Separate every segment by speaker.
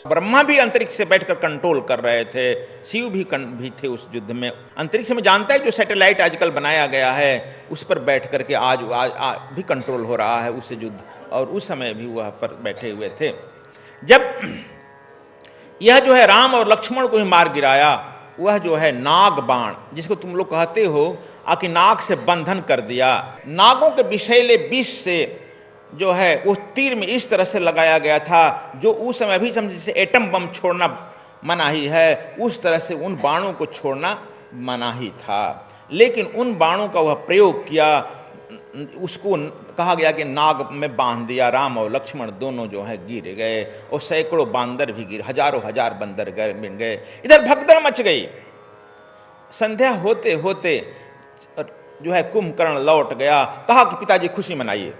Speaker 1: ब्रह्मा भी अंतरिक्ष से बैठकर कंट्रोल कर रहे थे, शिव भी थे उस युद्ध में। अंतरिक्ष में जानता है जो सैटेलाइट आजकल बनाया गया है उस पर बैठ करके आज भी कंट्रोल हो रहा है उससे युद्ध, और उस समय भी वह पर बैठे हुए थे। जब यह जो है राम और लक्ष्मण को भी मार गिराया, वह जो है नाग बाण, जिसको तुम लोग कहते हो आकि नाग से बंधन कर दिया, नागों के विषैले विष से जो है उस तीर में इस तरह से लगाया गया था जो उस समय अभी समझ जैसे एटम बम छोड़ना मनाही है, उस तरह से उन बाणों को छोड़ना मनाही था। लेकिन उन बाणों का वह प्रयोग किया, उसको कहा गया कि नाग में बांध दिया। राम और लक्ष्मण दोनों जो है गिर गए और सैकड़ों बांदर भी गिर, हजारों हजार बंदर गिर गए। इधर भगदड़ मच गई। संध्या होते होते जो है कुंभकर्ण लौट गया, कहा कि पिताजी खुशी मनाइए,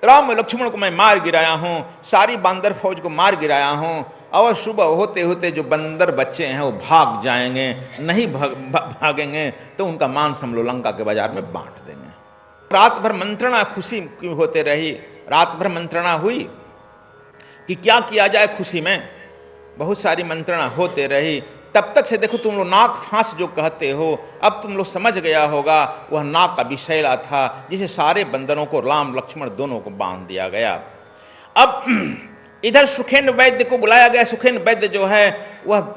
Speaker 1: राम और लक्ष्मण को मैं मार गिराया हूँ, सारी बांदर फौज को मार गिराया हूँ, और सुबह होते होते जो बंदर बच्चे हैं वो भाग जाएंगे, नहीं भागेंगे तो उनका मांस हम लोग लंका के बाजार में बांट देंगे। रात भर मंत्रणा खुशी की होते रही, रात भर मंत्रणा हुई कि क्या किया जाए खुशी में, बहुत सारी मंत्रणा होते रही। तब तक से देखो तुम लोग नाग फांस जो कहते हो, अब तुम लोग समझ गया होगा, वह नाग का विषैला था जिसे सारे बंदरों को राम लक्ष्मण दोनों को बांध दिया गया। अब इधर सुखेन वैद्य को बुलाया गया। सुखेन वैद्य जो है वह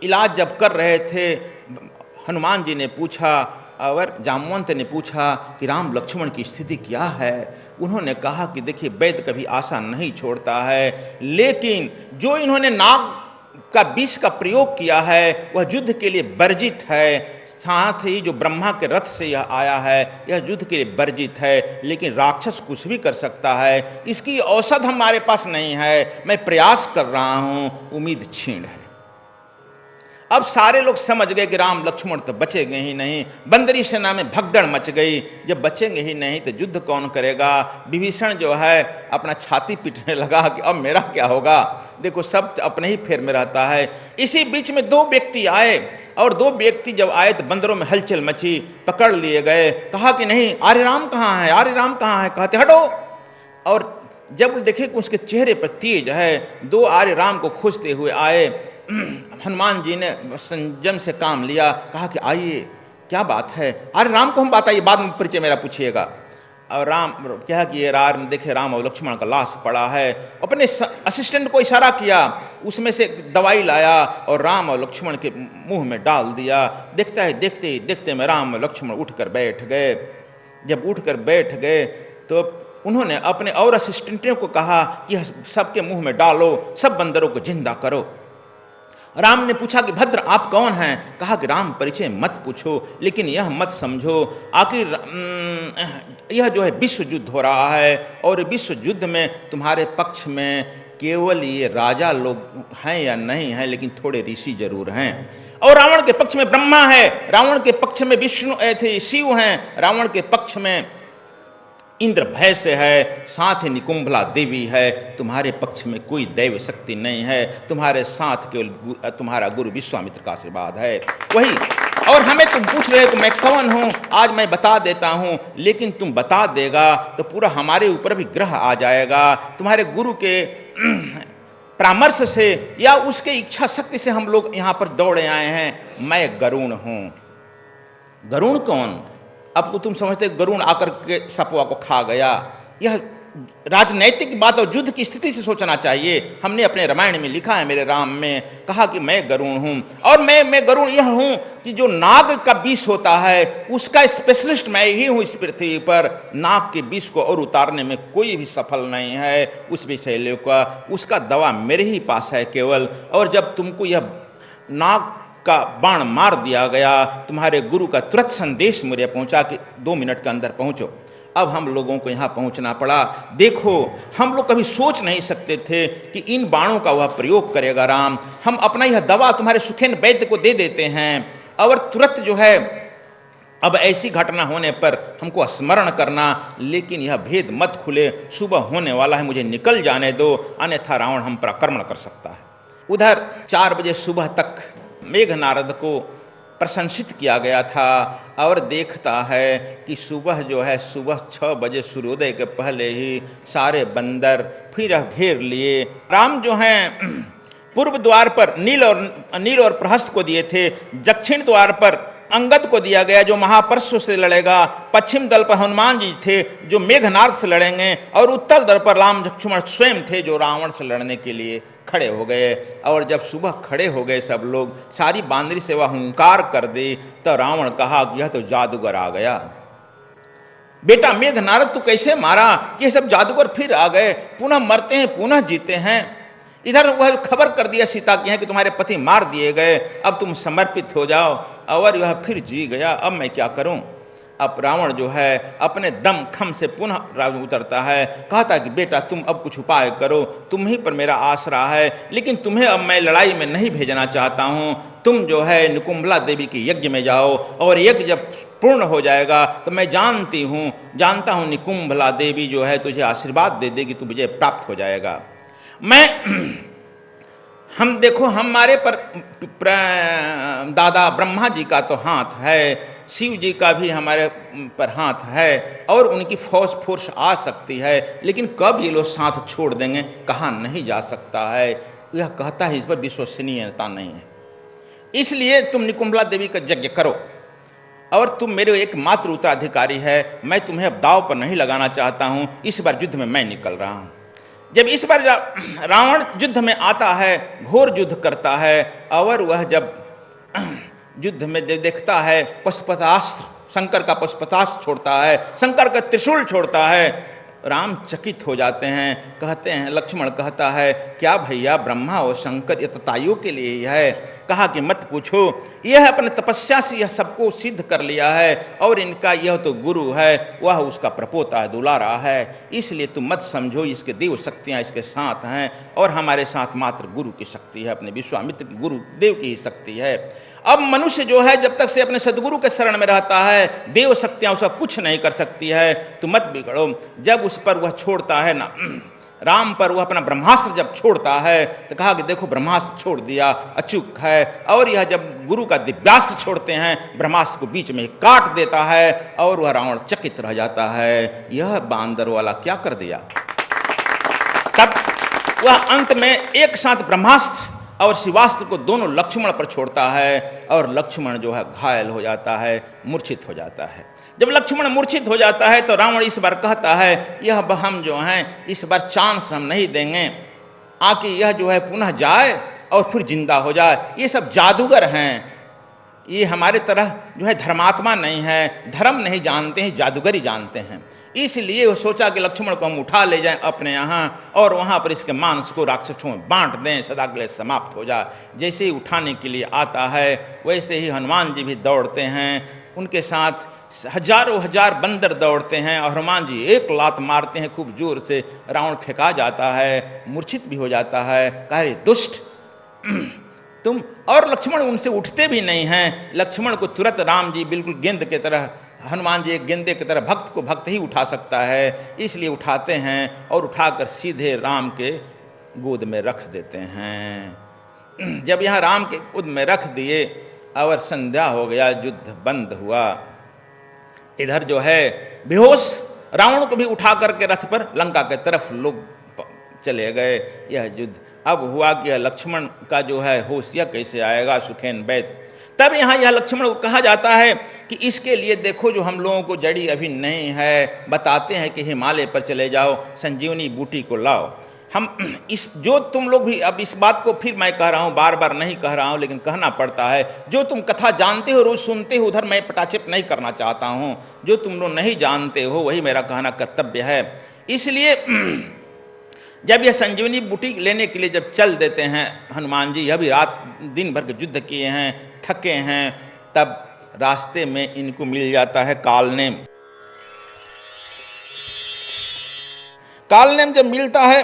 Speaker 1: इलाज जब कर रहे थे, हनुमान जी ने पूछा और जामवंत ने पूछा कि राम लक्ष्मण की स्थिति क्या है। उन्होंने कहा कि देखिए वैद्य कभी आशा नहीं छोड़ता है, लेकिन जो इन्होंने नाग का विष का प्रयोग किया है वह युद्ध के लिए वर्जित है। साथ ही जो ब्रह्मा के रथ से यह आया है यह युद्ध के लिए वर्जित है, लेकिन राक्षस कुछ भी कर सकता है, इसकी औषध हमारे पास नहीं है। मैं प्रयास कर रहा हूँ, उम्मीद क्षीण है। अब सारे लोग समझ गए कि राम लक्ष्मण तो बचेंगे ही नहीं। बंदरी सेना में भगदड़ मच गई। जब बचेंगे ही नहीं तो युद्ध कौन करेगा। विभीषण जो है अपना छाती पीटने लगा कि अब मेरा क्या होगा। देखो सब अपने ही फेर में रहता है। इसी बीच में दो व्यक्ति आए, और दो व्यक्ति जब आए तो बंदरों में हलचल मची, पकड़ लिए गए। कहा कि नहीं, आर्य राम कहाँ है, आर्य राम कहाँ है। कहते हटो। और जब देखे कि उसके चेहरे पर तेज है, दो आर्य राम को खोजते हुए आए। हनुमान जी ने संयम से काम लिया, कहा कि आइए क्या बात है। अरे राम को हम बात आइए, बाद में परिचय मेरा पूछिएगा। और राम क्या कि ये राम देखे राम और लक्ष्मण का लाश पड़ा है। अपने असिस्टेंट को इशारा किया, उसमें से दवाई लाया और राम और लक्ष्मण के मुंह में डाल दिया। देखता है देखते ही देखते में राम और लक्ष्मण उठकर बैठ गए। जब उठकर बैठ गए तो उन्होंने अपने और असिस्टेंटों को कहा कि सबके मुंह में डालो, सब बंदरों को जिंदा करो। राम ने पूछा कि भद्र आप कौन हैं। कहा कि राम परिचय मत पूछो, लेकिन यह मत समझो आखिर यह जो है विश्व युद्ध हो रहा है, और विश्व युद्ध में तुम्हारे पक्ष में केवल ये राजा लोग हैं या नहीं हैं, लेकिन थोड़े ऋषि जरूर हैं। और रावण के पक्ष में ब्रह्मा है, रावण के पक्ष में विष्णु थे शिव हैं, रावण के पक्ष में इंद्र भय से है, साथ ही निकुंभला देवी है। तुम्हारे पक्ष में कोई दैव शक्ति नहीं है, तुम्हारे साथ केवल तुम्हारा गुरु विश्वामित्र का आशीर्वाद है वही। और हमें तुम पूछ रहे हो कि मैं कौन हूँ, आज मैं बता देता हूँ, लेकिन तुम बता देगा तो पूरा हमारे ऊपर भी ग्रह आ जाएगा। तुम्हारे गुरु के परामर्श से या उसके इच्छा शक्ति से हम लोग यहाँ पर दौड़े आए हैं। मैं गरुण हूँ। गरुण कौन? अब तो तुम समझते गरुण आकर के सपवा को खा गया। यह राजनैतिक बात और युद्ध की स्थिति से सोचना चाहिए। हमने अपने रामायण में लिखा है, मेरे राम में कहा कि मैं गरुण हूँ, और मैं गरुण यह हूँ कि जो नाग का विष होता है उसका स्पेशलिस्ट मैं ही हूँ इस पृथ्वी पर। नाग के विष को और उतारने में कोई भी सफल नहीं है उस विषैले का, उसका दवा मेरे ही पास है केवल। और जब तुमको यह नाग का बाण मार दिया गया, तुम्हारे गुरु का तुरंत संदेश मुझे पहुंचा कि 2 मिनट के अंदर पहुंचो। अब हम लोगों को यहाँ पहुंचना पड़ा। देखो हम लोग कभी सोच नहीं सकते थे कि इन बाणों का वह प्रयोग करेगा राम। हम अपना यह दवा तुम्हारे सुखेन वैद्य को दे देते हैं, और तुरंत जो है अब ऐसी घटना होने पर हमको स्मरण करना, लेकिन यह भेद मत खुले, सुबह होने वाला है, मुझे निकल जाने दो, अन्यथा रावण हम पर आक्रमण कर सकता है। उधर 4 बजे सुबह तक मेघनारद को प्रशंसित किया गया था। और देखता है कि सुबह जो है, सुबह 6 बजे सूर्योदय के पहले ही सारे बंदर फिर घेर लिए। राम जो हैं पूर्व द्वार पर नील और प्रहस्त को दिए थे, दक्षिण द्वार पर अंगद को दिया गया जो महापरशु से लड़ेगा, पश्चिम दल पर हनुमान जी थे जो मेघनाद से लड़ेंगे, और उत्तर दल पर राम लक्ष्मण स्वयं थे जो रावण से लड़ने के लिए खड़े हो गए। और जब सुबह खड़े हो गए सब लोग, सारी बांदरी सेवा हुंकार कर दी, तो रावण कहा यह तो जादूगर आ गया। बेटा मेघनाद तू कैसे मारा कि ये सब जादूगर फिर आ गए, पुनः मरते हैं पुनः जीते हैं। इधर वह खबर कर दिया सीता की है कि तुम्हारे पति मार दिए गए, अब तुम समर्पित हो जाओ। और यह फिर जी गया, अब मैं क्या करूं। अब रावण जो है अपने दम खम से पुनः उतरता है, कहता कि बेटा तुम अब कुछ उपाय करो, तुम ही पर मेरा आसरा है, लेकिन तुम्हें अब मैं लड़ाई में नहीं भेजना चाहता हूं। तुम जो है निकुंभला देवी के यज्ञ में जाओ, और यज्ञ जब पूर्ण हो जाएगा तो मैं जानता हूं निकुंभला देवी जो है तुझे आशीर्वाद दे देगी, तू विजय प्राप्त हो जाएगा। हम देखो हमारे पर दादा ब्रह्मा जी का तो हाथ है, शिव जी का भी हमारे पर हाथ है, और उनकी फोर्स आ सकती है, लेकिन कब ये लोग साथ छोड़ देंगे कहा नहीं जा सकता है। यह कहता है इस पर विश्वसनीयता नहीं है, इसलिए तुम निकुंभला देवी का यज्ञ करो, और तुम मेरे एकमात्र उत्तराधिकारी है, मैं तुम्हें अब दाव पर नहीं लगाना चाहता हूँ, इस बार युद्ध में मैं निकल रहा हूँ। जब इस बार रावण युद्ध में आता है, घोर युद्ध करता है, और वह जब युद्ध में देखता है पशुपतास्त्र, शंकर का पशुपतास्त्र छोड़ता है, शंकर का त्रिशूल छोड़ता है, राम चकित हो जाते हैं। कहते हैं, लक्ष्मण कहता है क्या भैया ब्रह्मा और शंकर ये तताइयों के लिए ही है। कहा कि मत पूछो, यह अपने तपस्या से यह सबको सिद्ध कर लिया है, और इनका यह तो गुरु है, वह उसका प्रपोता है, दुलारा है, इसलिए तुम मत समझो इसके देव शक्तियाँ इसके साथ हैं, और हमारे साथ मात्र गुरु की शक्ति है, अपने विश्वामित्र की गुरु देव की ही शक्ति है। अब मनुष्य जो है जब तक से अपने सदगुरु के शरण में रहता है, देव शक्तियाँ उसका कुछ नहीं कर सकती है, तो मत बिगड़ो। जब उस पर वह छोड़ता है ना, राम पर वह अपना ब्रह्मास्त्र जब छोड़ता है, तो कहा कि देखो ब्रह्मास्त्र छोड़ दिया, अचूक है। और यह जब गुरु का दिव्यास्त्र छोड़ते हैं, ब्रह्मास्त्र को बीच में काट देता है, और वह रावण चकित रह जाता है, यह बांदर वाला क्या कर दिया। तब वह अंत में एक साथ ब्रह्मास्त्र और शिवास्त्र को दोनों लक्ष्मण पर छोड़ता है, और लक्ष्मण जो है घायल हो जाता है, मूर्छित हो जाता है। जब लक्ष्मण मूर्छित हो जाता है तो रावण इस बार कहता है यह हम जो हैं इस बार चांस हम नहीं देंगे, आके यह जो है पुनः जाए और फिर जिंदा हो जाए। ये सब जादूगर हैं, ये हमारे तरह जो है धर्मात्मा नहीं है, धर्म नहीं जानते हैं, जादूगरी जानते हैं। इसलिए वो सोचा कि लक्ष्मण को हम उठा ले जाएं अपने यहाँ, और वहाँ पर इसके मांस को राक्षसों में बांट दें, सदा के लिए समाप्त हो जाए। जैसे ही उठाने के लिए आता है, वैसे ही हनुमान जी भी दौड़ते हैं, उनके साथ हजारों हजार बंदर दौड़ते हैं, और हनुमान जी एक लात मारते हैं खूब जोर से, रावण फेंका जाता है, मूर्छित भी हो जाता है। कहे दुष्ट तुम, और लक्ष्मण उनसे उठते भी नहीं हैं। लक्ष्मण को तुरंत राम जी बिल्कुल गेंद के तरह, हनुमान जी एक गेंदे की तरह, भक्त को भक्त ही उठा सकता है, इसलिए उठाते हैं, और उठाकर सीधे राम के गोद में रख देते हैं। जब यहाँ राम के गोद में रख दिए और संध्या हो गया, युद्ध बंद हुआ। इधर जो है बेहोश रावण को भी उठा करके रथ पर लंका के तरफ लोग चले गए। यह युद्ध अब हुआ कि लक्ष्मण का जो है होश यह कैसे आएगा, सुखेन बैत। तब यहाँ यह लक्ष्मण को कहा जाता है कि इसके लिए देखो जो हम लोगों को जड़ी अभी नहीं है, बताते हैं कि हिमालय पर चले जाओ, संजीवनी बूटी को लाओ। हम इस जो तुम लोग भी, अब इस बात को फिर मैं कह रहा हूँ, बार बार नहीं कह रहा हूँ, लेकिन कहना पड़ता है, जो तुम कथा जानते हो, रोज सुनते हो, उधर मैं पटाक्षेप नहीं करना चाहता हूँ। जो तुम लोग नहीं जानते हो वही मेरा कहना कर्तव्य है। इसलिए जब यह संजीवनी बूटी लेने के लिए जब चल देते हैं हनुमान जी, यह भी रात दिन भर के युद्ध किए हैं, थके हैं, तब रास्ते में इनको मिल जाता है कालनेम। कालनेम जब मिलता है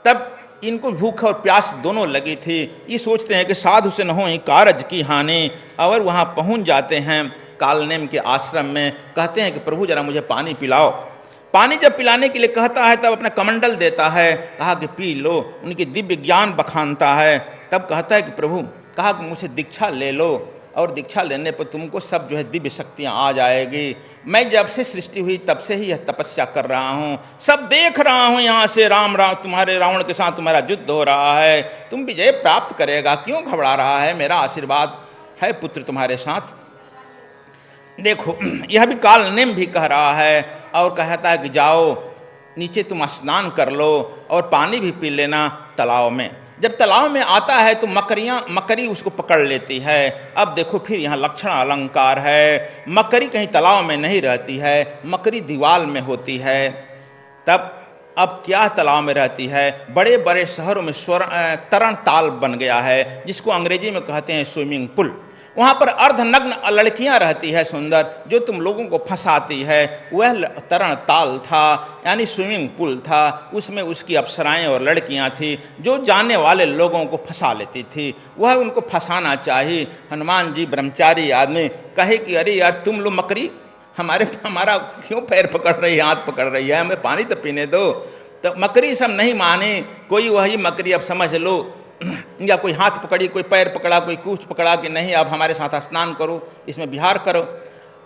Speaker 1: तब इनको भूख और प्यास दोनों लगी थी। ये सोचते हैं कि साधु से न हो कारज की हानि, और वहाँ पहुँच जाते हैं कालनेम के आश्रम में। कहते हैं कि प्रभु जरा मुझे पानी पिलाओ। पानी जब पिलाने के लिए कहता है तब अपना कमंडल देता है, कहा कि पी लो। उनकी दिव्य ज्ञान बखानता है। तब कहता है कि प्रभु, कहा कि मुझे दीक्षा ले लो। और दीक्षा लेने पर तुमको सब जो है दिव्य शक्तियाँ आ जाएगी। मैं जब से सृष्टि हुई तब से ही यह तपस्या कर रहा हूँ, सब देख रहा हूँ यहाँ से, तुम्हारे रावण के साथ तुम्हारा युद्ध हो रहा है, तुम विजय प्राप्त करेगा, क्यों घबरा रहा है, मेरा आशीर्वाद है पुत्र तुम्हारे साथ। देखो यह भी काल नेम भी कह रहा है और कहता है कि जाओ नीचे तुम स्नान कर लो और पानी भी पी लेना तालाब में। जब तालाब में आता है तो मकरी उसको पकड़ लेती है। अब देखो फिर यहाँ लक्षण अलंकार है, मकरी कहीं तालाब में नहीं रहती है, मकरी दीवार में होती है। तब अब क्या तालाब में रहती है, बड़े बड़े शहरों में तरण ताल बन गया है जिसको अंग्रेजी में कहते हैं स्विमिंग पूल। वहाँ पर अर्धनग्न लड़कियाँ रहती है सुंदर, जो तुम लोगों को फंसाती है। वह तरण ताल था यानी स्विमिंग पूल था, उसमें उसकी अप्सराएं और लड़कियाँ थी जो जाने वाले लोगों को फंसा लेती थी। वह उनको फंसाना चाहिए। हनुमान जी ब्रह्मचारी आदमी कहे कि अरे यार तुम लोग मकरी हमारा क्यों पैर पकड़ रही है, हाथ पकड़ रही है, हमें पानी तो पीने दो। तो मकरी सब नहीं माने, कोई वही मकरी अब समझ लो, या कोई हाथ पकड़ी, कोई पैर पकड़ा, कोई कुछ पकड़ा कि नहीं अब हमारे साथ स्नान करो, इसमें विहार करो।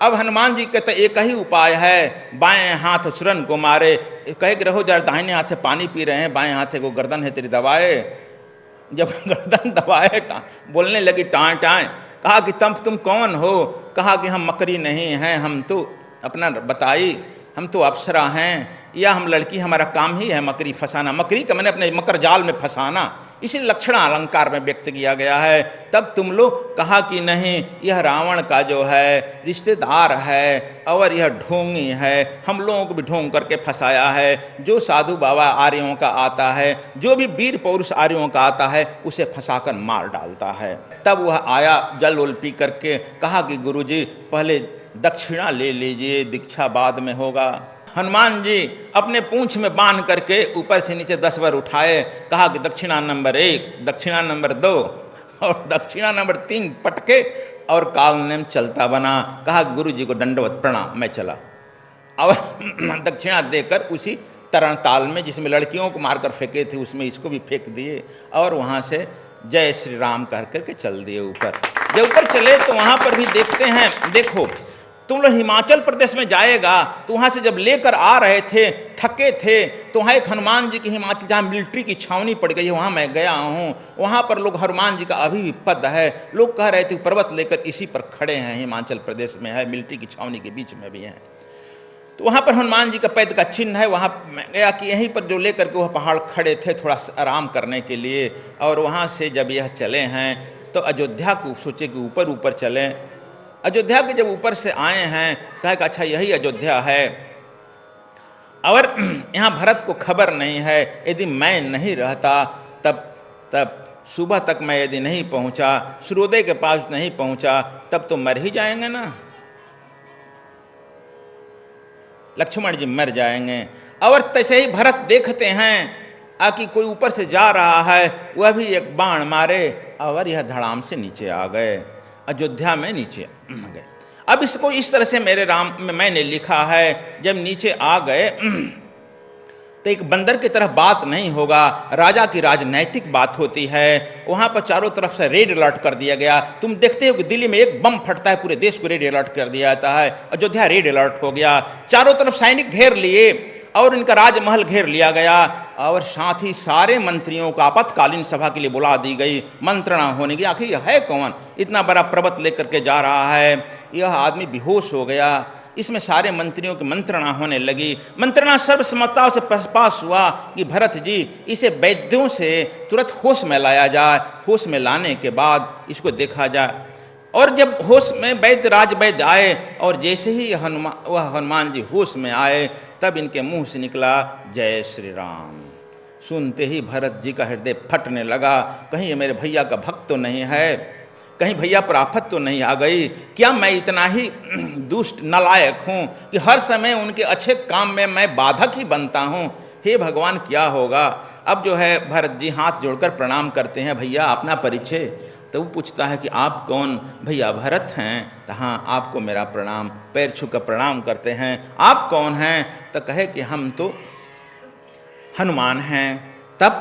Speaker 1: अब हनुमान जी कहते एक ही उपाय है, बाएं हाथ सुरन को मारे, कहे कि रहो जरा दाहिने हाथ से पानी पी रहे हैं, बाएं हाथ से को गर्दन है तेरी दबाए। जब गर्दन दबाए बोलने लगी टाँ टाँ, कहा कि तुम कौन हो, कहा कि हम मकरी नहीं हैं, हम तो अपना बताई, हम तो अप्सरा हैं या हम लड़की, हमारा काम ही है मकरी फंसाना। मकरी का मैंने अपने मकर जाल में फंसाना, इसी लक्षण अलंकार में व्यक्त किया गया है। तब तुम लोग कहा कि नहीं यह रावण का जो है रिश्तेदार है और यह ढोंगी है, हम लोगों को भी ढोंग करके फंसाया है। जो साधु बाबा आर्यों का आता है, जो भी वीर पौरुष आर्यों का आता है, उसे फंसाकर मार डालता है। तब वह आया जल उल पी करके, कहा कि गुरुजी पहले दक्षिणा ले लीजिए, दीक्षा बाद में होगा। हनुमान जी अपने पूंछ में बांध करके ऊपर से नीचे 10 बार उठाए, कहा कि दक्षिणा नंबर 1, दक्षिणा नंबर 2 और दक्षिणा नंबर 3 पटके और काल नेम चलता बना। कहा गुरु जी को दंडवत प्रणाम, मैं चला। और दक्षिणा देकर उसी तरण ताल में जिसमें लड़कियों को मारकर फेंके थे उसमें इसको भी फेंक दिए और वहाँ से जय श्री राम कह करके चल दिए ऊपर। जब ऊपर चले तो वहाँ पर भी देखते हैं, देखो तुम लोग हिमाचल प्रदेश में जाएगा तो वहाँ से जब लेकर आ रहे थे, थके थे, तो वहाँ एक हनुमान जी की हिमाचल जहाँ मिलिट्री की छावनी पड़ गई है, वहाँ मैं गया हूँ। वहाँ पर लोग हनुमान जी का अभी भी पद है, लोग कह रहे थे पर्वत लेकर इसी पर खड़े हैं, हिमाचल प्रदेश में है, मिलिट्री की छावनी के बीच में भी हैं। तो वहाँ पर हनुमान जी का पैद का चिन्ह है। वहाँ मैं गया कि यहीं पर जो लेकर के वह पहाड़ खड़े थे थोड़ा आराम करने के लिए। और वहाँ से जब यह चले हैं तो अयोध्या को सोचे कि ऊपर ऊपर चलें। अयोध्या के जब ऊपर से आए हैं, कहा कि अच्छा यही अयोध्या है। और यहाँ भरत को खबर नहीं है, यदि मैं नहीं रहता तब सुबह तक मैं यदि नहीं पहुँचा, सूर्योदय के पास नहीं पहुँचा, तब तो मर ही जाएंगे ना, लक्ष्मण जी मर जाएंगे। और तैसे ही भरत देखते हैं कि कोई ऊपर से जा रहा है, वह भी एक बाण मारे और यह धड़ाम से नीचे आ गए, अयोध्या में नीचे गए। अब इसको इस तरह से मेरे राम में मैंने लिखा है, जब नीचे आ गए तो एक बंदर की तरह बात नहीं होगा, राजा की राजनैतिक बात होती है। वहाँ पर चारों तरफ से रेड अलर्ट कर दिया गया। तुम देखते हो कि दिल्ली में एक बम फटता है, पूरे देश को रेड अलर्ट कर दिया जाता है। अयोध्या रेड अलर्ट हो गया, चारों तरफ सैनिक घेर लिए और इनका राजमहल घेर लिया गया। और साथ ही सारे मंत्रियों को आपातकालीन सभा के लिए बुला दी गई, मंत्रणा होने की। आखिर यह है कौन, इतना बड़ा पर्वत लेकर के जा रहा है। यह आदमी बेहोश हो गया। इसमें सारे मंत्रियों की मंत्रणा होने लगी। मंत्रणा सर्वसम्मता से पास हुआ कि भरत जी इसे वैद्यों से तुरंत होश में लाया जाए, होश में लाने के बाद इसको देखा जाए। और जब होश में वैद्य आए और जैसे ही हनुमान जी होश में आए, तब इनके मुंह से निकला जय श्री राम। सुनते ही भरत जी का हृदय फटने लगा, कहीं ये मेरे भैया का भक्त तो नहीं है, कहीं भैया पर आफत तो नहीं आ गई। क्या मैं इतना ही दुष्ट नालायक हूँ कि हर समय उनके अच्छे काम में मैं बाधक ही बनता हूँ। हे भगवान क्या होगा। अब जो है भरत जी हाथ जोड़कर प्रणाम करते हैं, भैया अपना परिचय। तो वो पूछता है कि आप कौन, भैया भरत हैं। तो हाँ आपको मेरा प्रणाम, पैर छूकर प्रणाम करते हैं। आप कौन हैं, तो कहे कि हम तो हनुमान हैं। तब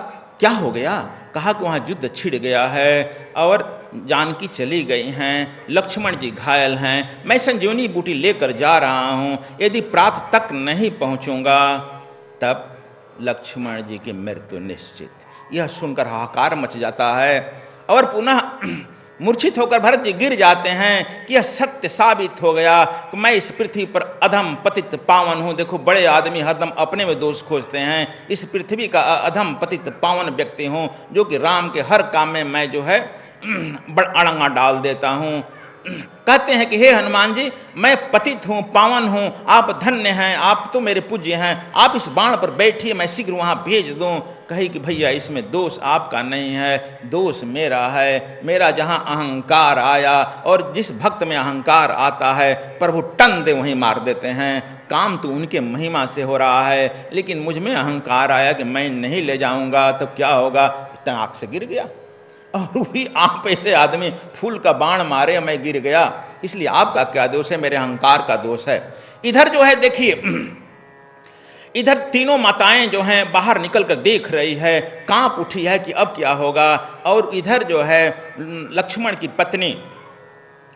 Speaker 1: क्या हो गया, कहा कि वहाँ युद्ध छिड़ गया है और जानकी चली गई हैं, लक्ष्मण जी घायल हैं, मैं संजीवनी बूटी लेकर जा रहा हूँ, यदि प्रात तक नहीं पहुँचूँगा तब लक्ष्मण जी की मृत्यु निश्चित। यह सुनकर हाहाकार मच जाता है और पुनः मूर्छित होकर भरत जी गिर जाते हैं कि यह सत्य साबित हो गया कि मैं इस पृथ्वी पर अधम पतित पावन हूँ। देखो, बड़े आदमी हरदम अपने में दोष खोजते हैं, इस पृथ्वी का अधम पतित पावन व्यक्ति हूँ जो कि राम के हर काम में मैं जो है बड़ अड़ंगा डाल देता हूँ। कहते हैं कि हे हनुमान जी, मैं पतित हूँ, पावन हूँ, आप धन्य हैं, आप तो मेरे पूज्य हैं, आप इस बाण पर बैठिए, मैं शीघ्र वहाँ भेज दूँ। कही कि भैया इसमें दोष आपका नहीं है, दोष मेरा है। मेरा जहाँ अहंकार आया और जिस भक्त में अहंकार आता है प्रभु टन दे वहीं मार देते हैं। काम तो उनके महिमा से हो रहा है, लेकिन मुझ में अहंकार आया कि मैं नहीं ले जाऊँगा तो क्या होगा, टाँक से गिर गया। और वही आप पे से आदमी फूल का बाण मारे, मैं गिर गया। इसलिए आपका क्या दोष है, मेरे अहंकार का दोष है। इधर जो है देखिए, इधर तीनों माताएं जो हैं बाहर निकल कर देख रही है, कांप उठी है कि अब क्या होगा। और इधर जो है लक्ष्मण की पत्नी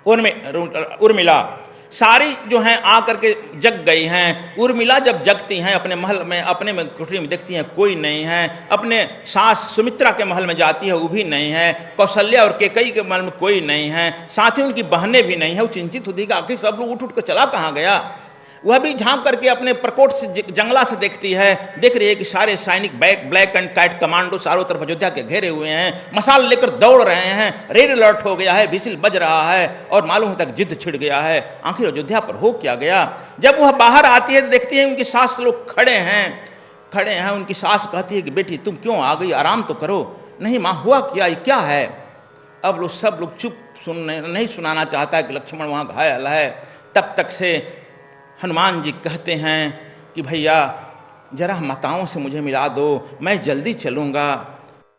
Speaker 1: उर्मिला सारी जो हैं आकर के जग गई हैं। उर्मिला जब जगती हैं अपने महल में, अपने में कुठरी में देखती हैं कोई नहीं है, अपने सास सुमित्रा के महल में जाती है, वो भी नहीं है, कौशल्या और केकई के महल में कोई नहीं है, साथ ही उनकी बहनें भी नहीं है। वो चिंतित होती है कि आखिर सब लोग उठ उठ कर चला कहाँ गया। वह भी झांक करके अपने प्रकोट से जंगला से देखती है, देख रही है कि सारे सैनिक ब्लैक एंड काइट कमांडो चारों तरफ अयोध्या के घेरे हुए हैं, मसाल लेकर दौड़ रहे हैं, रेड अलर्ट हो गया है, विसिल बज रहा है और मालूम होता है युद्ध छिड़ गया है। आखिर अयोध्या पर हो क्या गया। जब वह बाहर आती है तो देखती है उनकी सास लोग खड़े हैं। उनकी सास कहती है कि बेटी तुम क्यों आ गई, आराम तो करो। नहीं माँ, हुआ क्या है। अब सब लोग चुप, नहीं सुनाना चाहता है कि लक्ष्मण वहाँ घायल है। तब तक से हनुमान जी कहते हैं कि भैया जरा माताओं से मुझे मिला दो, मैं जल्दी चलूँगा।